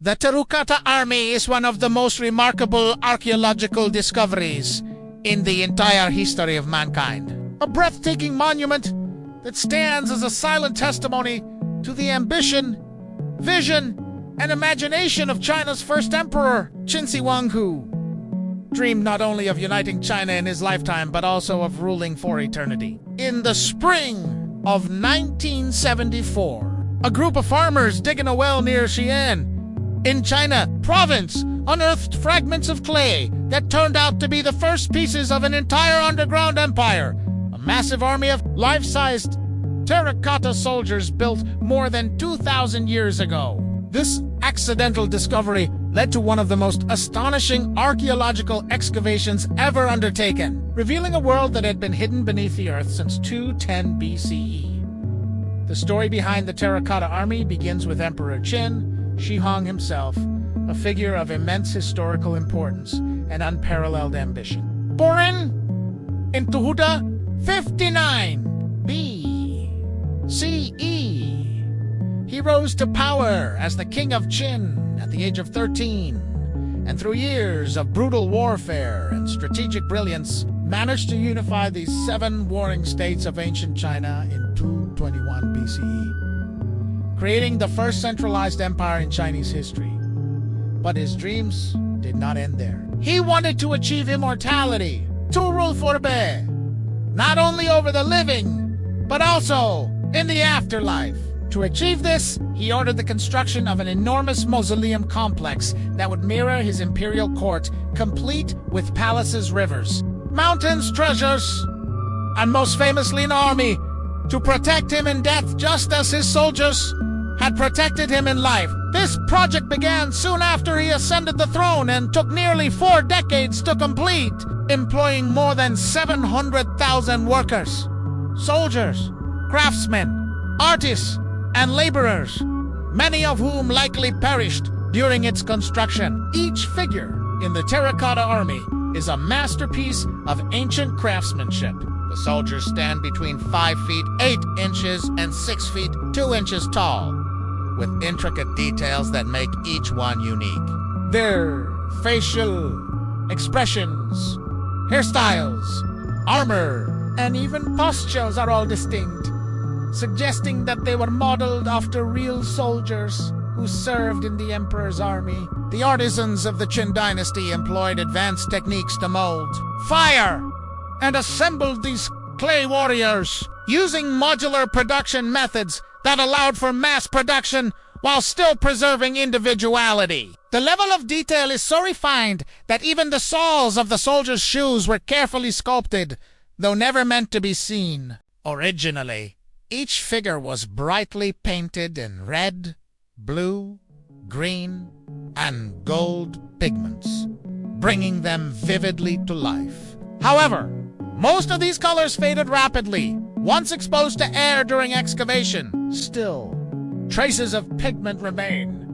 The Terracotta Army is one of the most remarkable archaeological discoveries in the entire history of mankind. A breathtaking monument that stands as a silent testimony to the ambition, vision, and imagination of China's first emperor, Qin Shi Huang, who dreamed not only of uniting China in his lifetime, but also of ruling for eternity. In the spring of 1974, a group of farmers digging a well near Xi'an in China province unearthed fragments of clay that turned out to be the first pieces of an entire underground empire, a massive army of life-sized terracotta soldiers built more than 2,000 years ago. This accidental discovery led to one of the most astonishing archaeological excavations ever undertaken, revealing a world that had been hidden beneath the earth since 210 BCE. The story behind the Terracotta Army begins with Emperor Qin Shi Huang himself, a figure of immense historical importance and unparalleled ambition. Born in 259 BCE, he rose to power as the King of Qin at the age of 13, and through years of brutal warfare and strategic brilliance, managed to unify the 7 warring states of ancient China in 221 BCE. Creating the first centralized empire in Chinese history. But his dreams did not end there. He wanted to achieve immortality, to rule forever, not only over the living, but also in the afterlife. To achieve this, he ordered the construction of an enormous mausoleum complex that would mirror his imperial court, complete with palaces, rivers, mountains, treasures, and most famously an army to protect him in death just as his soldiers had protected him in life. This project began soon after he ascended the throne and took nearly 4 decades to complete, employing more than 700,000 workers, soldiers, craftsmen, artists, and laborers, many of whom likely perished during its construction. Each figure in the Terracotta Army is a masterpiece of ancient craftsmanship. The soldiers stand between 5 feet 8 inches and 6 feet 2 inches tall, with intricate details that make each one unique. Their facial expressions, hairstyles, armor, and even postures are all distinct, suggesting that they were modeled after real soldiers who served in the emperor's army. The artisans of the Qin dynasty employed advanced techniques to mold, fire, and assembled these clay warriors using modular production methods that allowed for mass production while still preserving individuality. The level of detail is so refined that even the soles of the soldiers' shoes were carefully sculpted, though never meant to be seen. Originally, each figure was brightly painted in red, blue, green, and gold pigments, bringing them vividly to life. However, most of these colors faded rapidly once exposed to air during excavation. Still, traces of pigment remain,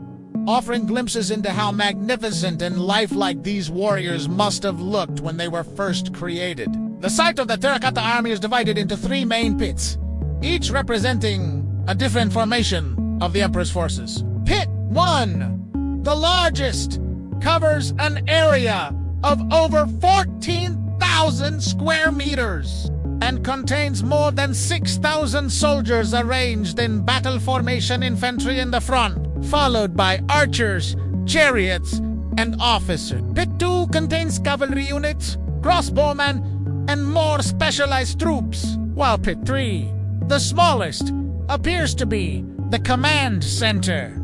offering glimpses into how magnificent and lifelike these warriors must have looked when they were first created. The site of the Terracotta Army is divided into 3 main pits, each representing a different formation of the Emperor's forces. Pit 1, the largest, covers an area of over 14,000 square meters and contains more than 6,000 soldiers arranged in battle formation infantry in the front, followed by archers, chariots, and officers. Pit 2 contains cavalry units, crossbowmen, and more specialized troops, while Pit 3, the smallest, appears to be the command center,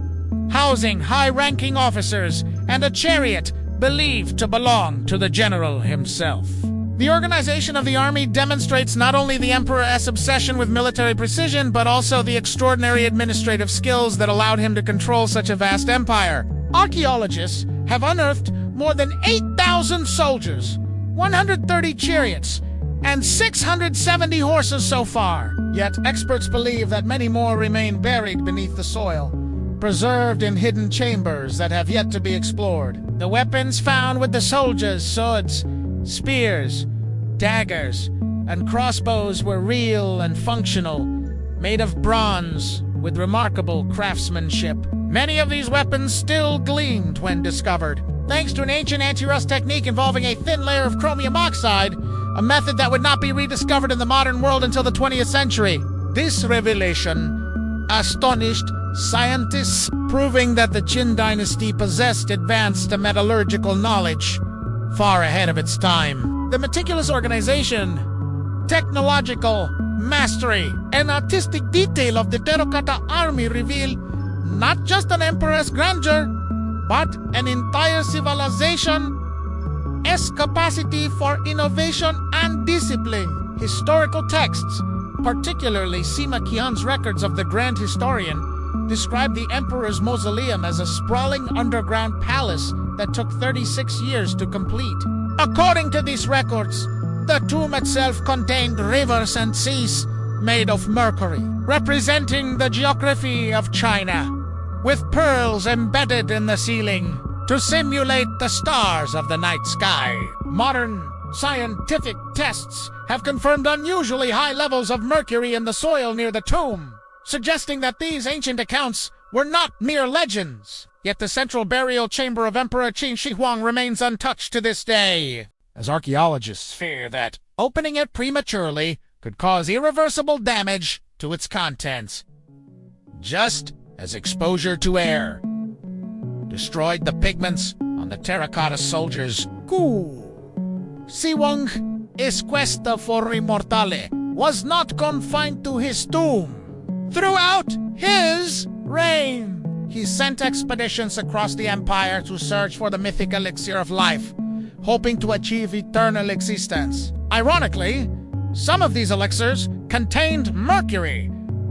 housing high-ranking officers and a chariot believed to belong to the general himself. The organization of the army demonstrates not only the emperor's obsession with military precision, but also the extraordinary administrative skills that allowed him to control such a vast empire. Archaeologists have unearthed more than 8,000 soldiers, 130 chariots, and 670 horses so far. Yet experts believe that many more remain buried beneath the soil, preserved in hidden chambers that have yet to be explored. The weapons found with the soldiers, swords, spears, daggers, and crossbows were real and functional, made of bronze with remarkable craftsmanship, Many of these weapons still gleamed when discovered, thanks to an ancient anti-rust technique involving a thin layer of chromium oxide, a method that would not be rediscovered in the modern world until the 20th century. This revelation astonished scientists, proving that the Qin dynasty possessed advanced metallurgical knowledge far ahead of its time. The meticulous organization, technological mastery, and artistic detail of the Terracotta army reveal not just an emperor's grandeur, but an entire civilization's capacity for innovation and discipline. Historical texts, particularly Sima Qian's records of the Grand Historian, describe the emperor's mausoleum as a sprawling underground palace that took 36 years to complete. According to these records, the tomb itself contained rivers and seas made of mercury, representing the geography of China, with pearls embedded in the ceiling to simulate the stars of the night sky. Modern scientific tests have confirmed unusually high levels of mercury in the soil near the tomb, suggesting that these ancient accounts were not mere legends. Yet the central burial chamber of Emperor Qin Shi Huang remains untouched to this day, as archaeologists fear that opening it prematurely could cause irreversible damage to its contents, just as exposure to air destroyed the pigments on the terracotta soldiers' Si Huang es questa for immortale was not confined to his tomb. Throughout his reign, he sent expeditions across the empire to search for the mythic elixir of life, hoping to achieve eternal existence. Ironically, some of these elixirs contained mercury,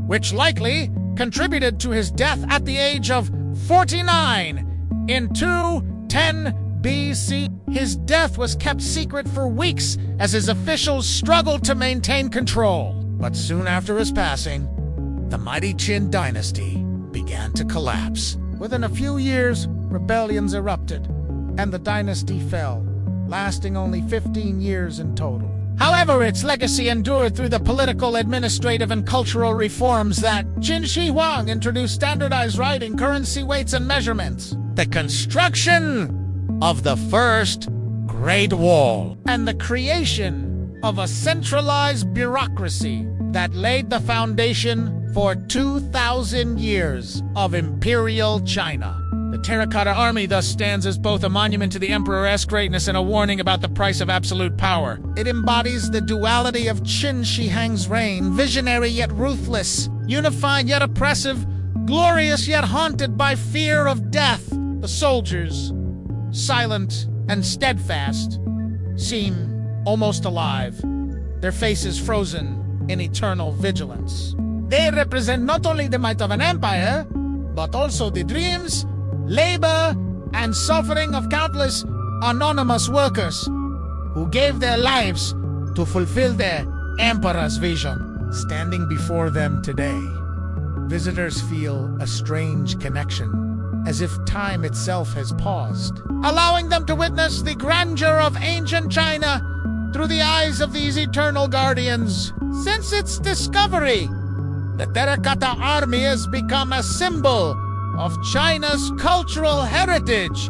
which likely contributed to his death at the age of 49 in 210 BC. His death was kept secret for weeks as his officials struggled to maintain control. But soon after his passing, the mighty Qin dynasty began to collapse. Within a few years, rebellions erupted, and the dynasty fell, lasting only 15 years in total. However, its legacy endured through the political, administrative, and cultural reforms that Qin Shi Huang introduced standardized writing, currency weights, and measurements, the construction of the first Great Wall, and the creation of a centralized bureaucracy that laid the foundation for 2,000 years of imperial China. The Terracotta Army thus stands as both a monument to the emperor's greatness and a warning about the price of absolute power. It embodies the duality of Qin Shi Huang's reign, visionary yet ruthless, unified yet oppressive, glorious yet haunted by fear of death. The soldiers, silent and steadfast, seem almost alive, their faces frozen in eternal vigilance. They represent not only the might of an empire, but also the dreams, labor, and suffering of countless anonymous workers who gave their lives to fulfill their emperor's vision. Standing before them today, visitors feel a strange connection, as if time itself has paused, allowing them to witness the grandeur of ancient China through the eyes of these eternal guardians. Since its discovery, the Terracotta Army has become a symbol of China's cultural heritage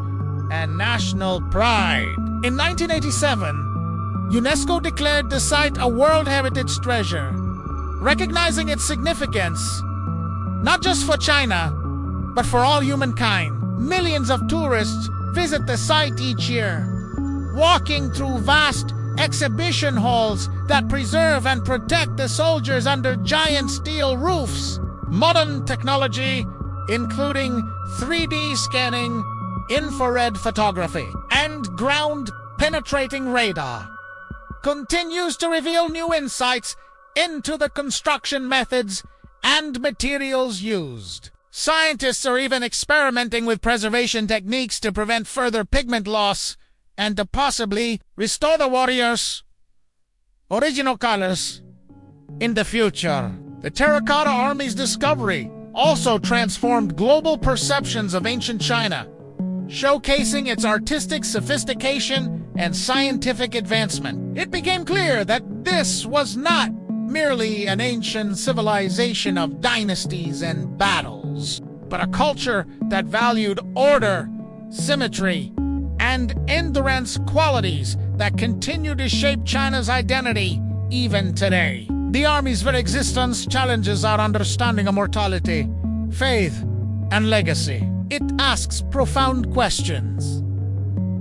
and national pride. In 1987, UNESCO declared the site a World Heritage Treasure, recognizing its significance not just for China, but for all humankind. Millions of tourists visit the site each year, walking through vast exhibition halls that preserve and protect the soldiers under giant steel roofs. Modern technology, including 3D scanning, infrared photography, and ground-penetrating radar, continues to reveal new insights into the construction methods and materials used. Scientists are even experimenting with preservation techniques to prevent further pigment loss and to possibly restore the warriors' original colors in the future. The Terracotta Army's discovery also transformed global perceptions of ancient China, showcasing its artistic sophistication and scientific advancement. It became clear that this was not merely an ancient civilization of dynasties and battles, but a culture that valued order, symmetry, and endurance, qualities that continue to shape China's identity even today. The army's very existence challenges our understanding of mortality, faith, and legacy. It asks profound questions.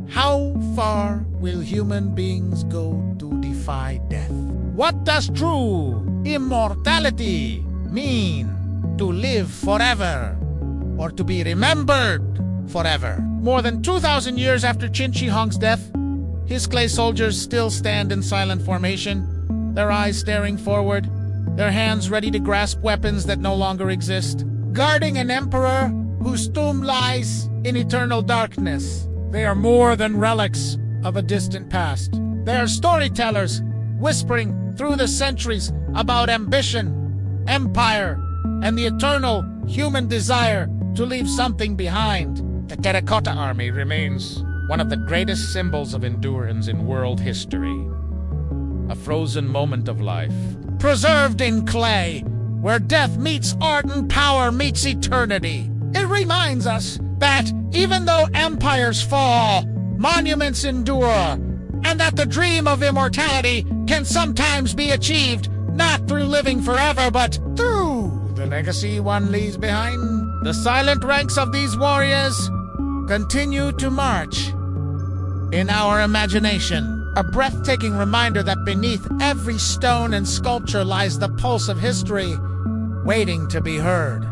How far will human beings go to defy death? What does true immortality mean? To live forever, or to be remembered forever? More than 2,000 years after Qin Shi Huang's death, his clay soldiers still stand in silent formation, their eyes staring forward, their hands ready to grasp weapons that no longer exist, guarding an emperor whose tomb lies in eternal darkness. They are more than relics of a distant past. They are storytellers, whispering through the centuries about ambition, empire, and the eternal human desire to leave something behind. The Terracotta army remains one of the greatest symbols of endurance in world history. A frozen moment of life, preserved in clay, where death meets art and power meets eternity. It reminds us that even though empires fall, monuments endure, and that the dream of immortality can sometimes be achieved not through living forever, but through the legacy one leaves behind. The silent ranks of these warriors continue to march in our imagination, a breathtaking reminder that beneath every stone and sculpture lies the pulse of history, waiting to be heard.